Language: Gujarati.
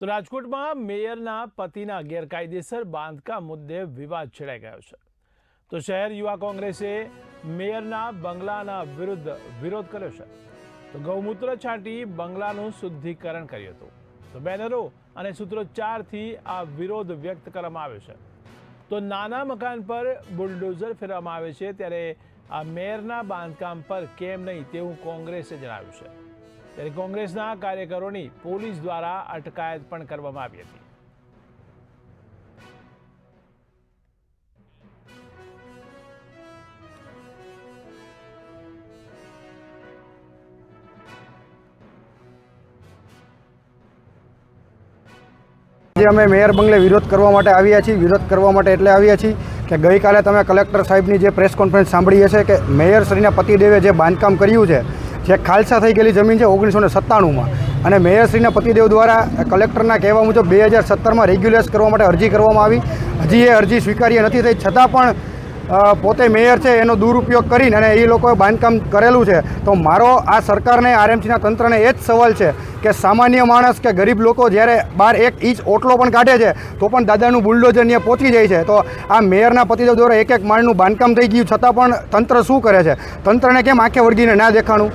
તો રાજકોટમાં મેયરના પતિના ગેરકાયદેસર બાંધકામ મુદ્દે વિવાદ છેડાઈ ગયો છે। તો શહેર યુવા કોંગ્રેસે મેયરના બંગલાના વિરુદ્ધ વિરોધ કર્યો છે। તો ગૌમૂત્ર છાંટી બંગલાનું શુદ્ધિકરણ કર્યું હતું। તો બેનરો અને સૂત્રોચ્ચારથી આ વિરોધ વ્યક્ત કરવામાં આવ્યો છે। તો નાના મકાન પર બુલડોઝર ફેરવવામાં આવે છે, ત્યારે આ મેયરના બાંધકામ પર કેમ નહીં તેવું કોંગ્રેસે જણાવ્યું છે। ત્યારે કોંગ્રેસના કાર્યકરોની પોલીસ દ્વારા અટકાયત પણ કરવામાં આવી હતી। અમે મેયર બંગલે વિરોધ કરવા માટે આવ્યા છીએ। વિરોધ કરવા માટે એટલે આવ્યા છીએ કે ગઈકાલે તમે કલેક્ટર સાહેબની જે પ્રેસ કોન્ફરન્સ સાંભળી હશે કે મેયરશ્રીના પતિદેવે જે બાંધકામ કર્યું છે, જે ખાલસા થઈ ગયેલી જમીન છે 1997માં, અને મેયરશ્રીના પતિદેવ દ્વારા કલેક્ટરના કહેવા મુજબ 2017માં રેગ્યુલેટ કરવા માટે અરજી કરવામાં આવી। હજી એ અરજી સ્વીકાર્ય નથી થઈ, છતાં પણ પોતે મેયર છે એનો દુરુપયોગ કરીને અને એ લોકોએ બાંધકામ કરેલું છે। તો મારો આ સરકારને, આરએમસીના તંત્રને એ જ સવાલ છે કે સામાન્ય માણસ કે ગરીબ લોકો જ્યારે બહાર 1 ઇંચ ઓટલો પણ કાઢે છે તો પણ દાદાનું બુલડોઝર ત્યાં પહોંચી જાય છે। તો આ મેયરના પતિદેવ દ્વારા એક માળનું બાંધકામ થઈ ગયું છતાં પણ તંત્ર શું કરે છે? તંત્રને કેમ આંખે વળગીને ના દેખાણું?